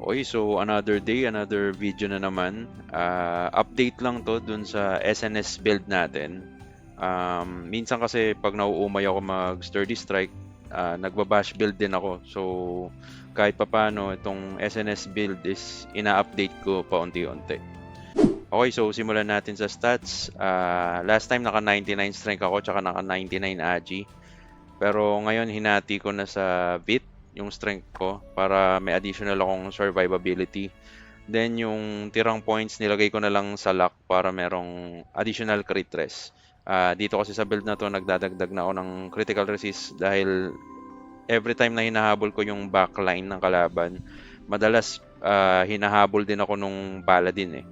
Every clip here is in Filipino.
Okay, so another day, another video na naman. Update lang to dun sa SNS build natin. Minsan kasi pag nauumay ako mag sturdy strike, nagbabash build din ako. So kahit papaano itong SNS build is ina-update ko paunti-unti. Okay, so simulan natin sa stats. Last time naka 99 strength ako tsaka naka 99 agi. Pero ngayon hinati ko na sa VIT yung strength ko para may additional akong survivability. Then yung tirang points nilagay ko na lang sa luck para merong additional crit res. Dito kasi sa build na to nagdadagdag na ako ng critical resist dahil every time na hinahabol ko yung backline ng kalaban, madalas hinahabol din ako nung paladin eh.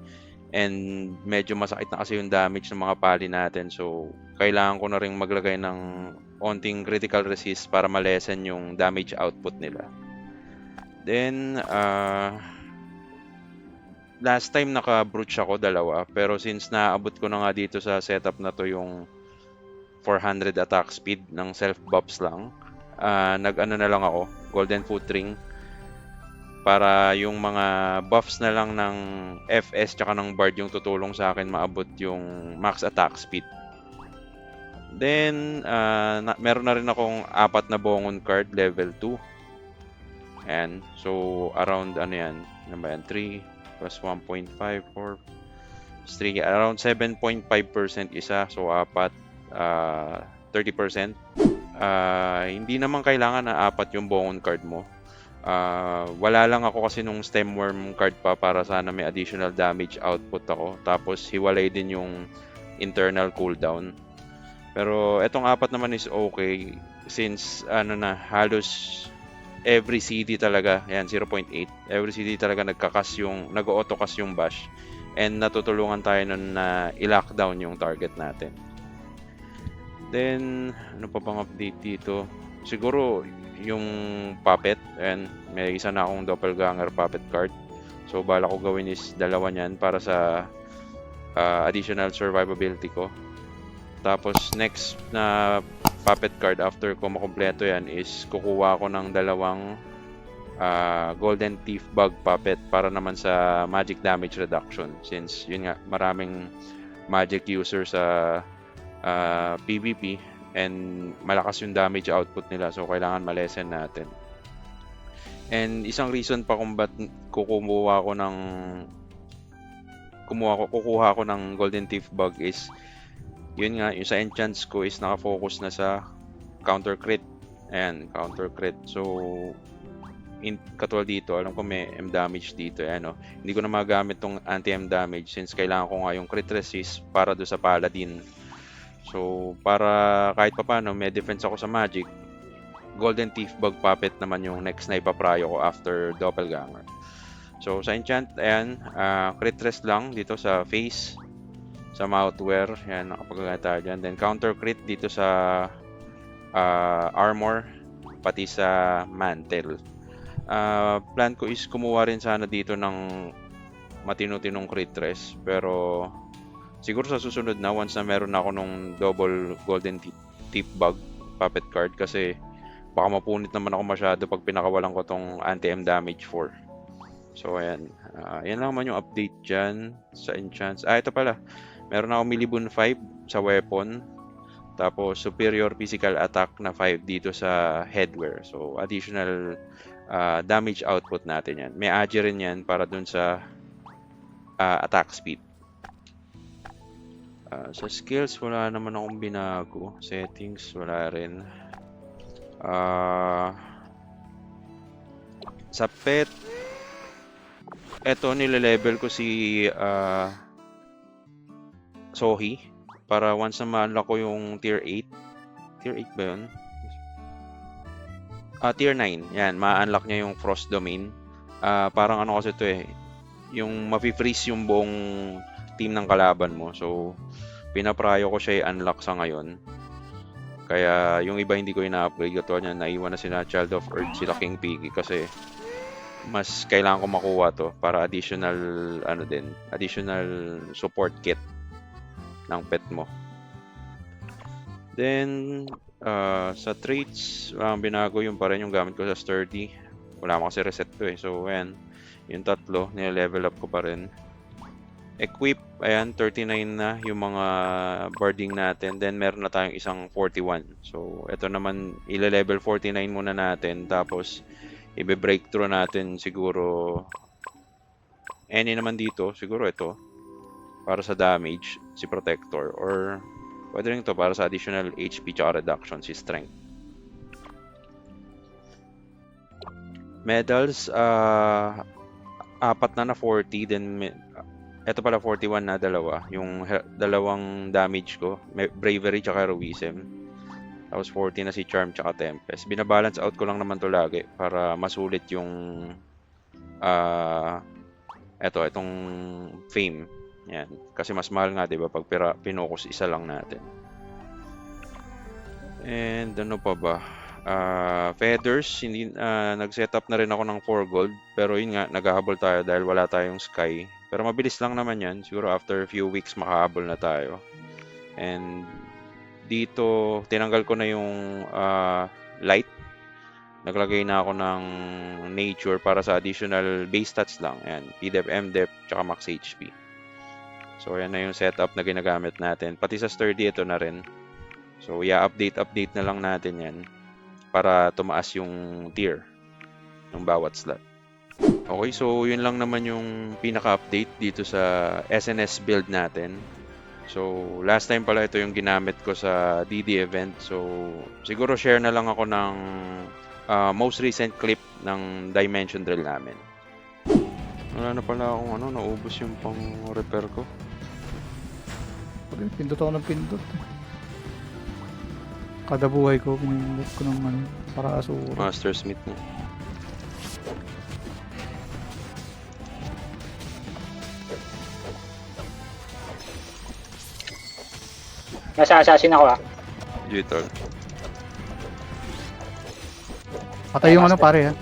And medyo masakit na kasi yung damage ng mga pali natin. So, kailangan ko na rin maglagay ng onting critical resist para malesen yung damage output nila. Then, last time naka-brooch ako dalawa. Pero since naabot ko na nga dito sa setup na to yung 400 attack speed ng self-buffs lang, nag-ano na lang ako, golden foot ring para yung mga buffs na lang ng FS tsaka ng Bard yung tutulong sa akin maabot yung max attack speed. Then, meron na rin akong 4 na Bongon card level 2. Ayan. So, around ano yan? Ano ba yan? 3 plus 1.5, 4, 3. Around 7.5% isa. So, 4, 30%. Hindi naman kailangan na 4 yung Bongon card mo. Wala lang ako kasi nung stem worm card pa para sana may additional damage output ako. Tapos hiwalay din yung internal cooldown. Pero etong 4 naman is okay since ano na halos every CD talaga, yan 0.8. Every CD talaga nag-auto-cast yung bash and natutulungan tayo nun na i-lockdown yung target natin. Then ano pa bang update dito? Siguro yung puppet, and may isa na akong doppelganger puppet card. So bala ko gawin is dalawa niyan para sa additional survivability ko. Tapos next na puppet card after ko makumpleto yan is kukuha ako ng dalawang golden thief bug puppet para naman sa magic damage reduction since yun nga maraming magic user sa PvP and malakas yung damage output nila so kailangan malesen natin. And isang reason pa kung ba't kukuha ako ng golden thief bug is yun nga, yung sa enchants ko is nakafocus na sa counter crit. Ayan, counter crit. So katulad dito, alam ko may M damage dito. Ayan, hindi ko na magamit tong anti-M damage since kailangan ko nga yung crit resist para do sa paladin. So, para kahit pa paano may defense ako sa magic, golden thief bug puppet naman yung next na ipaprayo ko after doppelganger. So, sa enchant, ayan, crit rest lang dito sa face, sa mouthwear, yan, nakapagagana tayo dyan. Then, counter crit dito sa armor, pati sa mantle. Plan ko is kumuha rin sana dito ng matino-tinong crit rest, pero siguro sa susunod na once na meron ako nung double golden tip bug puppet card kasi baka mapunit naman ako masyado pag pinakawalan ko tong anti-M damage 4. So ayan, yan lang man yung update dyan sa enchants. Ito pala, meron ako Milibun 5 sa weapon, tapos superior physical attack na 5 dito sa headwear. So additional damage output natin yan. May agi rin yan para dun sa attack speed. Sa skills, wala naman akong binago. Settings, wala rin. Sa pet, eto nile-level ko si Sohi para once na ma-unlock ko yung tier 8. Tier 8 ba yun? Tier 9. Yan, ma-unlock niya yung Frost Domain. Parang ano kasi ito eh, yung mapi-freeze yung buong team ng kalaban mo. So, pinaprayo ko siya i-unlock sa ngayon. Kaya yung iba hindi ko ina-upgrade. Katulad niya, naiwan na sila Child of Earth, sila King Piggy kasi mas kailangan ko makuha to para additional additional support kit ng pet mo. Then sa traits, binago yung pa rin yung gamit ko sa sturdy. Wala mo kasi reset to eh. So, ayan. Yung tatlo, nile-level up ko pa rin. Equip, ayan, 39 na yung mga barding natin. Then, meron na tayong isang 41. So, ito naman, ile-level 49 muna natin. Tapos, ibe-breakthrough natin siguro any naman dito. Siguro ito, para sa damage, si Protector. Or, pwede rin ito para sa additional HP tsaka reduction, si Strength. Medals, apat na 40. Then, ito pala 41 na dalawa. Yung dalawang damage ko. Bravery tsaka Heroism. Tapos 40 na si Charm tsaka Tempest. Binabalance out ko lang naman to lagi para masulit yung itong fame. Yan. Kasi mas mahal nga 'di ba pag pinokus isa lang natin. And ano pa ba? Feathers, hindi nag-setup na rin ako ng 4 gold, pero yun nga naghahabol tayo dahil wala tayong sky. Pero mabilis lang naman 'yan. Siguro after a few weeks makahabol na tayo. And dito tinanggal ko na yung light. Naglagay na ako ng nature para sa additional base stats lang. Ayan, PDEP, MDEP, tsaka max HP. So, ayan na yung setup na ginagamit natin. Pati sa sturdy, ito na rin. So, update na lang natin yan para tumaas yung tier ng bawat slot. Okay, so yun lang naman yung pinaka-update dito sa SNS build natin. So, last time pala ito yung ginamit ko sa DD event. So, siguro share na lang ako ng most recent clip ng Dimension Drill namin. Wala na pala akong naubos yung pang repair ko. Pindot ako ng pindot. Kada buhay ko, pinindot ko ng para asuro. Master Smith na. Nasa assassin ako Jutol. Patay yung pare ha.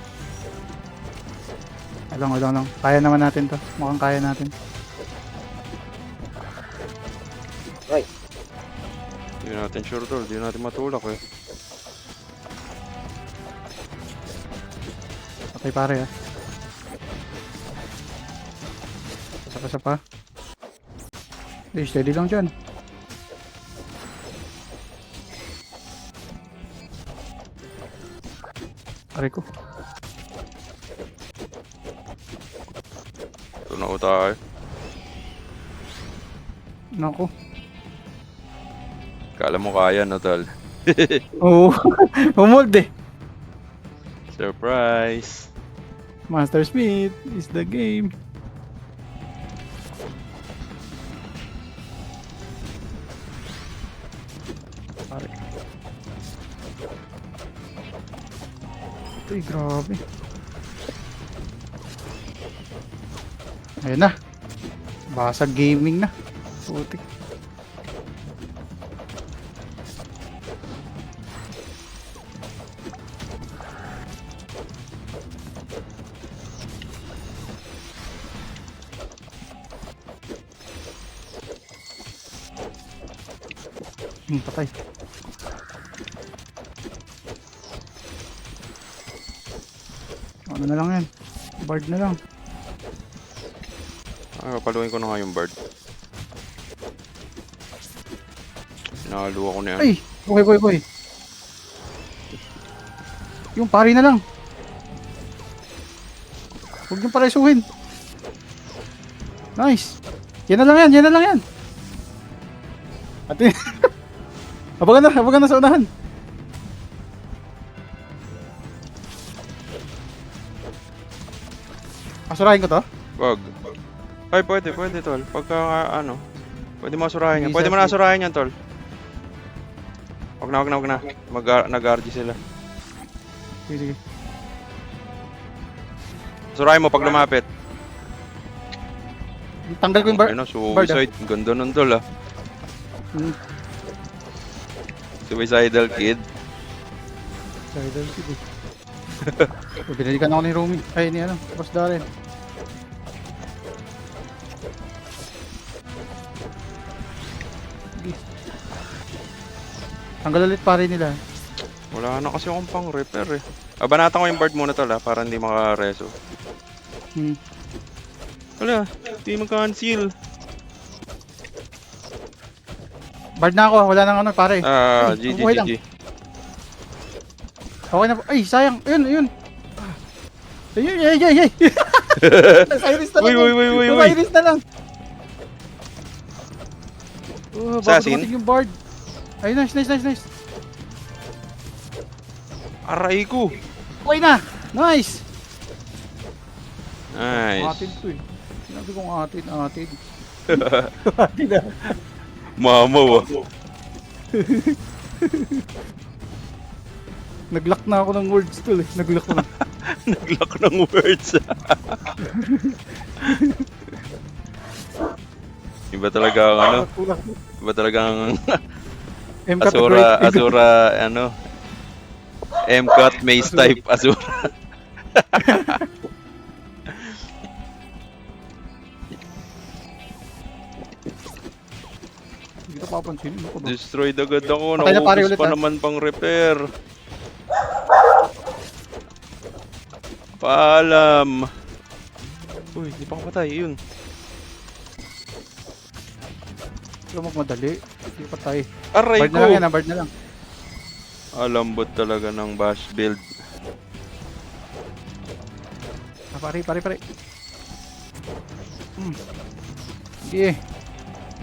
Lang. Kaya naman natin to. Mukhang kaya natin. Hindi natin sure tol. Hindi natin matulak eh. Patay pare ha. Isa pa. Steady lang dyan. Pare ko. Ito na ko tayo. Naku. Kala mo kaya no tol. Oo. Humold eh. Surprise! Master Smith is the game. Pare. Ay, grabe. Ayun na. Basag gaming na. Putik. Patay. Ano na lang yan? Bard na lang. Papaluin ko na nga yung bird. Nakaluwa ko na yan. Ay! Boy. Yung pari na lang. Huwag niyong paresuhin. Nice. Yan na lang yan. Ate. Habagan na sa unahan. Asurahin ko to? Wag. Ay, pwede tol. Pagka pwede mo asurahin yan. Pwede mo na asurahin yan tol. Wag na. Nag-RG sila. Sige. Asurahin mo pag lumapit. Tanggal ko yung bar. Ayun, suicide. Ganda nun tol Suicidal kid. Suicidal kid eh. Binalikan ako ni Romy. Ay, ni Boss Darren. Tanggal ulit pare nila. Wala na kasi akong pang repair eh. Banatan ko yung board muna tol para hindi maka-reso. Hmm. Wala, hindi mag-cancel. Bard na ako, wala nang ano pare. Ay, GG, mabuhay lang. GG. Okay na po. Ay, sayang. Ayun. Ayun, ay. Iris na lang. Uy. Iris na lang. Oh, bago Assassin? dumating yung Bard. Ay, nice. Aray ko. Okay na. Nice. Nice. Atin to eh. Sinabi kong atin. Atin na. Mamaw ah. Nag-lock na ako ng words tol eh. Nag-lock na. Nag-lock ng words. Iba talaga ang ano? Iba talaga ang MCAT Azura, ano? MCAT Maze type Azura. Hindi ko papansin. Ano ko ba? Destroyed agad ako. Patay na pare Naubos ulit, pa ah. naman pang repair. Paalam. Uy, di pa ako patay. Yun. Huwag magmadali. Hindi patay. Aray Bard ko. na lang yan, Bard na lang. Alambot talaga ng bash build. Ah, pare. Sige.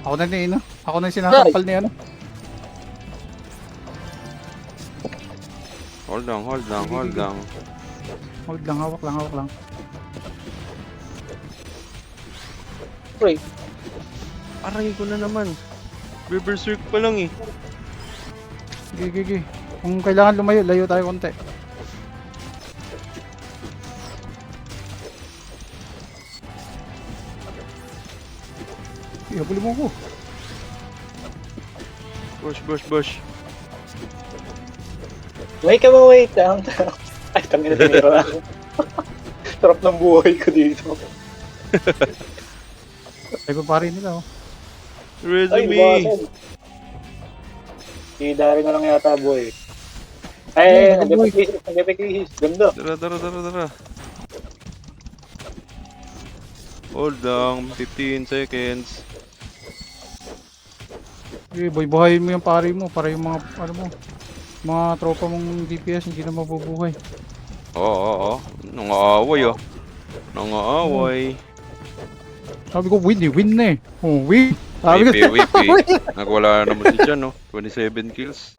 Ako na ni ano? Ako na yung sinasampal ni ano? Hold lang. Hold lang, hawak lang. Uy, Aray ko na naman. River Cirque pa lang eh. Sige. Kung kailangan lumayo, layo tayo konti. Habulin mo ko. Bush. wait. Down. Ay, tangina tinira ako. Sarap ng buhay ko dito. Ay, pare nila oh. Ay, Resume. bawasan. Si Dari na lang yata, boy. Ay, nagpipikihis. Ganda. Tara. Hold lang. 15 seconds. Sige, buhayin mo yung pare mo para yung mga, ano mo, mga tropa mong DPS hindi na mabubuhay. Oo. Nangaaway oh. Nangaaway. Sabi ko, win na eh. Oh, win. Sabi ko, Wipi. Nagwala naman si Jan, no? 27 kills.